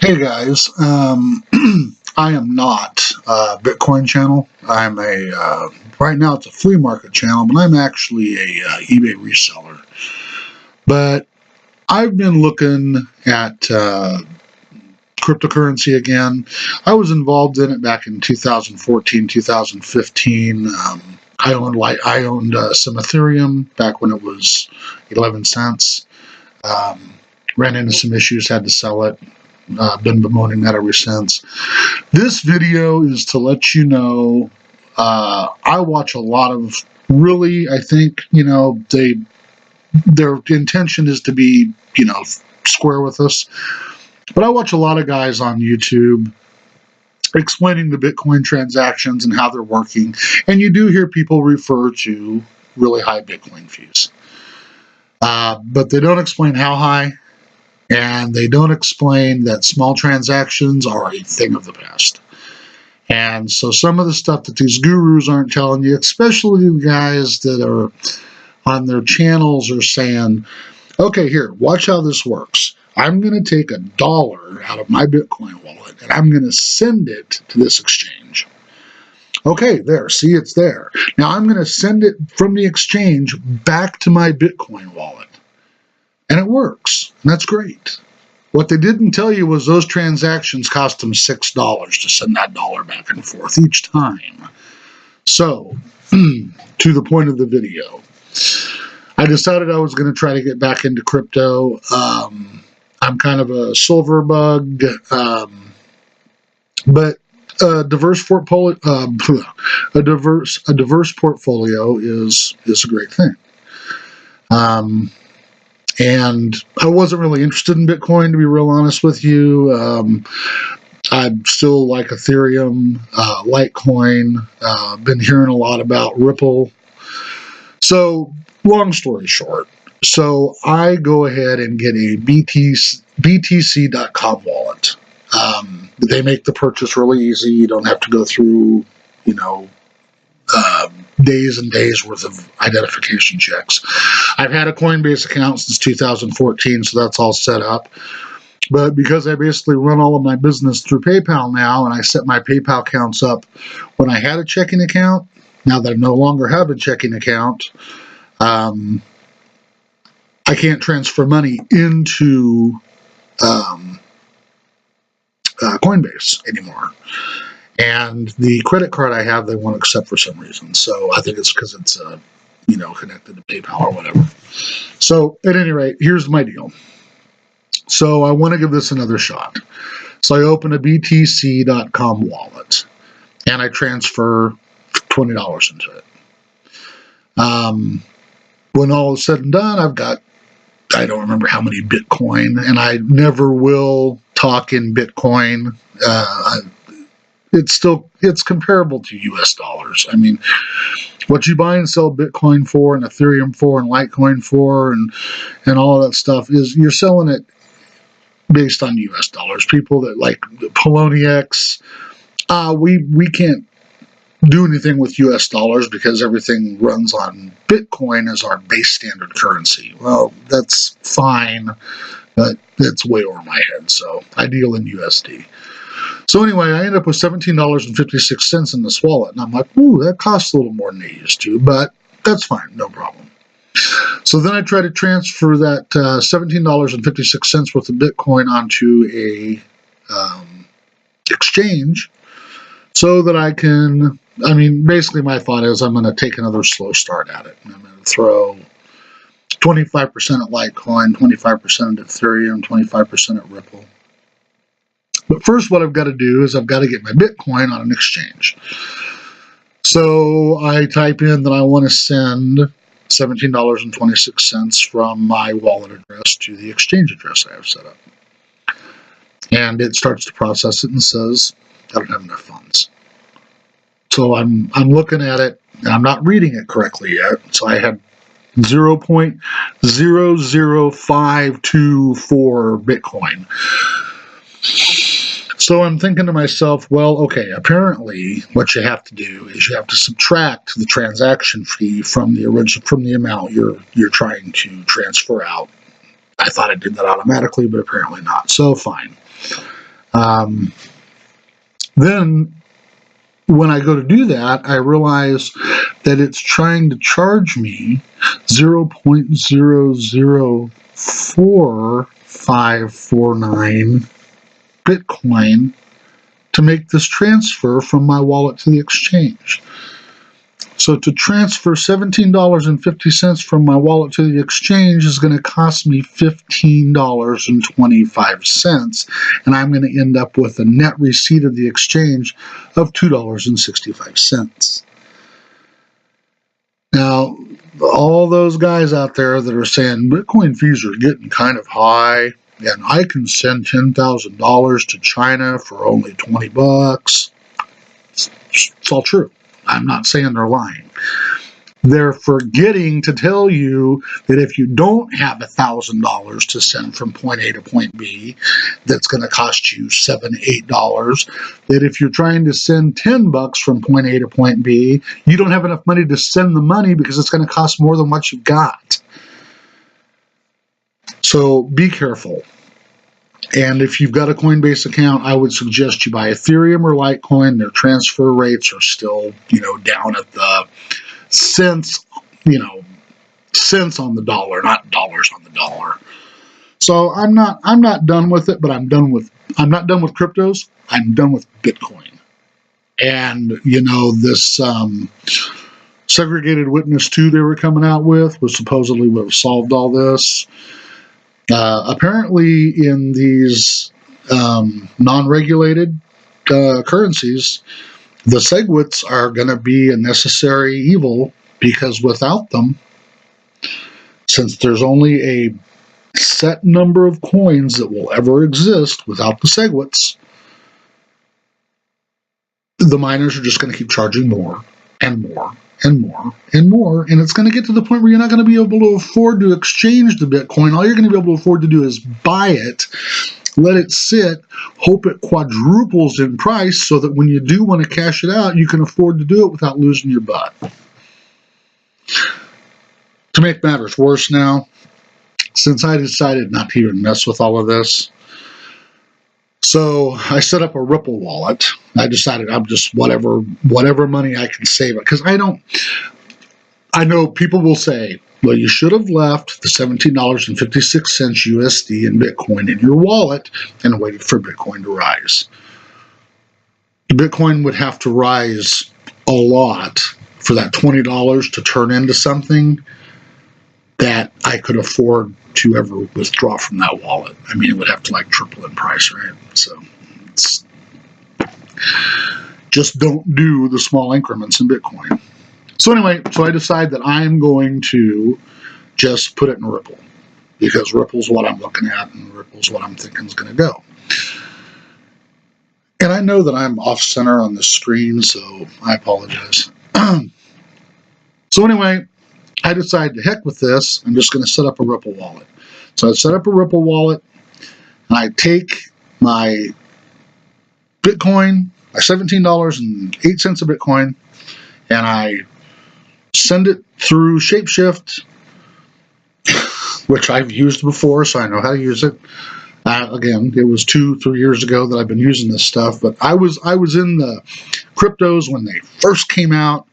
Hey guys, I am not a Bitcoin channel. I'm right now it's a flea market channel, but I'm actually a eBay reseller. But I've been looking at cryptocurrency again. I was involved in it back in 2014, 2015. I owned some Ethereum back when it was 11 cents. Ran into some issues, had to sell it. Been bemoaning that ever since. This video is to let you know I watch a lot of really, I think, their intention is to be, square with us. But I watch a lot of guys on YouTube explaining the Bitcoin transactions and how they're working. And you do hear people refer to really high Bitcoin fees. But they don't explain how high. And they don't explain that small transactions are a thing of the past. And so some of the stuff that these gurus aren't telling you, especially the guys that are on their channels, are saying, okay, here, watch how this works. I'm going to take $1 out of my Bitcoin wallet and I'm going to send it to this exchange. Okay, there, see, it's there. Now I'm going to send it from the exchange back to my Bitcoin wallet. And it works. And that's great. What they didn't tell you was those transactions cost them $6 to send that dollar back and forth each time. So, to the point of the video, I decided I was going to try to get back into crypto. I'm kind of a silver bug, but a diverse portfolio is a great thing. And I wasn't really interested in Bitcoin, to be real honest with you. I still like Ethereum, Litecoin, been hearing a lot about Ripple. So, long story short, so I go ahead and get a BTC.com wallet. They make the purchase really easy. You don't have to go through, days and days worth of identification checks. I've had a Coinbase account since 2014, so that's all set up. But because I basically run all of my business through PayPal now, and I set my PayPal accounts up when I had a checking account, now that I no longer have a checking account, I can't transfer money into Coinbase anymore. And the credit card I have, they won't accept for some reason. So I think it's because it's, connected to PayPal or whatever. So at any rate, here's my deal. So I want to give this another shot. So I open a BTC.com wallet and I transfer $20 into it. When all is said and done, I've got, I don't remember how many Bitcoin, and I never will talk in Bitcoin. It's comparable to US dollars. I mean, what you buy and sell Bitcoin for and Ethereum for and Litecoin for and all of that stuff is you're selling it based on US dollars. People that like Poloniex, we can't do anything with US dollars because everything runs on Bitcoin as our base standard currency. Well, that's fine, but it's way over my head. So I deal in USD. So anyway, I ended up with $17.56 in this wallet, and I'm like, ooh, that costs a little more than it used to, but that's fine, no problem. So then I try to transfer that $17.56 worth of Bitcoin onto a exchange so that I can, basically my thought is I'm going to take another slow start at it. I'm going to throw 25% at Litecoin, 25% at Ethereum, 25% at Ripple. But first, what I've got to do is I've got to get my Bitcoin on an exchange. So I type in that I want to send $17.26 from my wallet address to the exchange address I have set up. And it starts to process it and says, I don't have enough funds. So I'm looking at it, and I'm not reading it correctly yet. So I had 0.00524 Bitcoin. So I'm thinking to myself, well, okay, apparently what you have to do is you have to subtract the transaction fee from the amount you're trying to transfer out. I thought it did that automatically, but apparently not. So fine. Then when I go to do that, I realize that it's trying to charge me 0.004549 Bitcoin to make this transfer from my wallet to the exchange. So to transfer $17.50 from my wallet to the exchange is going to cost me $15.25, and I'm going to end up with a net receipt of the exchange of $2.65. Now, all those guys out there that are saying Bitcoin fees are getting kind of high, and I can send $10,000 to China for only $20. It's all true. I'm not saying they're lying. They're forgetting to tell you that if you don't have $1,000 to send from point A to point B, that's going to cost you $7, $8. That if you're trying to send $10 from point A to point B, you don't have enough money to send the money because it's going to cost more than what you've got. So be careful. And if you've got a Coinbase account, I would suggest you buy Ethereum or Litecoin. Their transfer rates are still, down at the cents, cents on the dollar, not dollars on the dollar. So I'm not done with it, but I'm not done with cryptos. I'm done with Bitcoin. And this segregated witness 2 they were coming out with was supposedly would have solved all this. Apparently, in these non-regulated currencies, the SegWits are going to be a necessary evil because without them, since there's only a set number of coins that will ever exist without the SegWits, the miners are just going to keep charging more and more and more and more, and it's going to get to the point where you're not going to be able to afford to exchange the Bitcoin. All you're going to be able to afford to do is buy it, let it sit, hope it quadruples in price so that when you do want to cash it out, you can afford to do it without losing your butt. To make matters worse now, since I decided not to even mess with all of this, so I set up a Ripple wallet. I decided I'm just whatever money I can save it. Because I know people will say, well, you should have left the $17.56 USD in Bitcoin in your wallet and waited for Bitcoin to rise. Bitcoin would have to rise a lot for that $20 to turn into something that I could afford to ever withdraw from that wallet. I mean, it would have to triple in price, right? So just don't do the small increments in Bitcoin. So anyway, I decide that I'm going to just put it in Ripple because Ripple's what I'm looking at and Ripple's what I'm thinking is going to go. And I know that I'm off center on the screen, so I apologize. So anyway, I decided to heck with this. I'm just going to set up a Ripple wallet. So I set up a Ripple wallet, and I take my Bitcoin, my $17.08 of Bitcoin, and I send it through Shapeshift, which I've used before, so I know how to use it. Again, it was 2-3 years ago that I've been using this stuff, but I was in the cryptos when they first came out,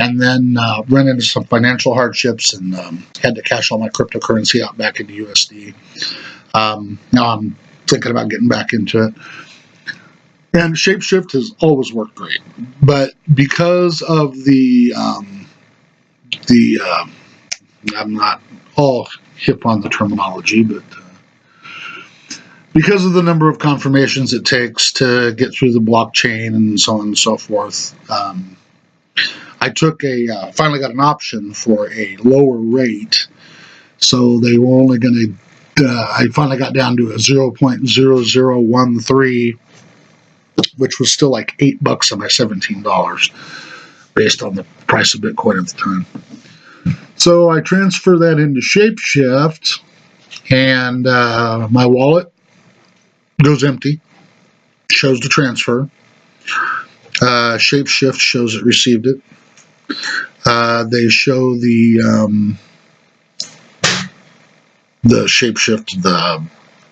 and then ran into some financial hardships and had to cash all my cryptocurrency out back into USD. Now I'm thinking about getting back into it. And Shapeshift has always worked great, but because of I'm not all hip on the terminology, but because of the number of confirmations it takes to get through the blockchain and so on and so forth, I took finally got an option for a lower rate, so they were only going to, I finally got down to a 0.0013, which was still like $8 on my $17, based on the price of Bitcoin at the time. So I transfer that into Shapeshift, and my wallet goes empty, shows the transfer. Shapeshift shows it received it. They show the Shapeshift, the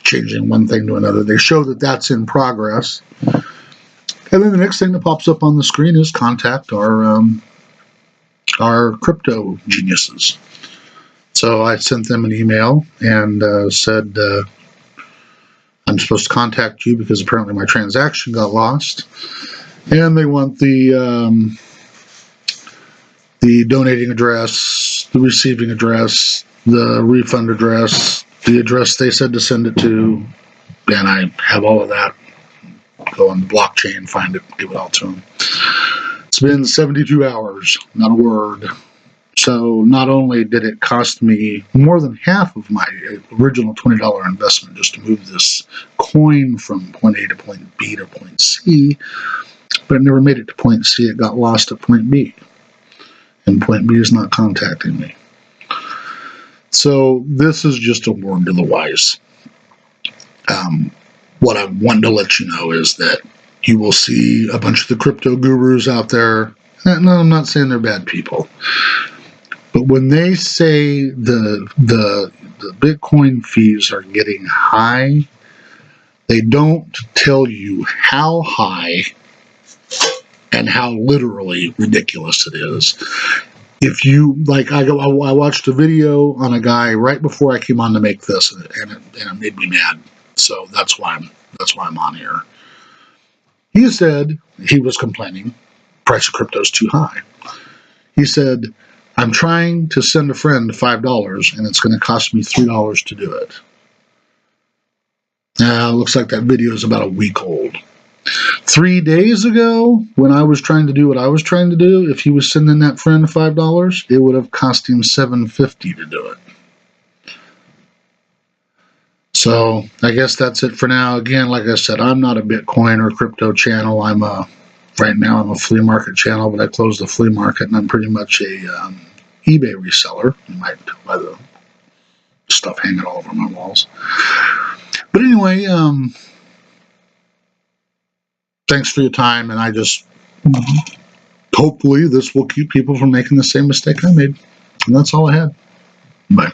changing one thing to another. They show that that's in progress. And then the next thing that pops up on the screen is contact our crypto geniuses. So I sent them an email and said, I'm supposed to contact you because apparently my transaction got lost. And they want the donating address, the receiving address, the refund address, the address they said to send it to, and I have all of that. Go on the blockchain, find it, give it all to them. It's been 72 hours, not a word. So not only did it cost me more than half of my original $20 investment just to move this coin from point A to point B to point C, but it never made it to point C. It got lost at point B. And point B is not contacting me. So this is just a word to the wise. What I want to let you know is that you will see a bunch of the crypto gurus out there. No, I'm not saying they're bad people. But when they say the Bitcoin fees are getting high, they don't tell you how high and how literally ridiculous it is. If you, like, I watched a video on a guy right before I came on to make this, and it made me mad. So that's why I'm on here. He said, he was complaining, price of crypto is too high. He said, I'm trying to send a friend $5 and it's going to cost me $3 to do it. Looks like that video is about a week old. 3 days ago, when I was trying to do what I was trying to do, if he was sending that friend $5, it would have cost him $7.50 to do it. So I guess that's it for now. Again, like I said, I'm not a Bitcoin or crypto channel. Right now I'm a flea market channel, but I closed the flea market and I'm pretty much a eBay reseller. You might tell by the stuff hanging all over my walls. But anyway, thanks for your time, and I just hopefully this will keep people from making the same mistake I made. And that's all I had. Bye.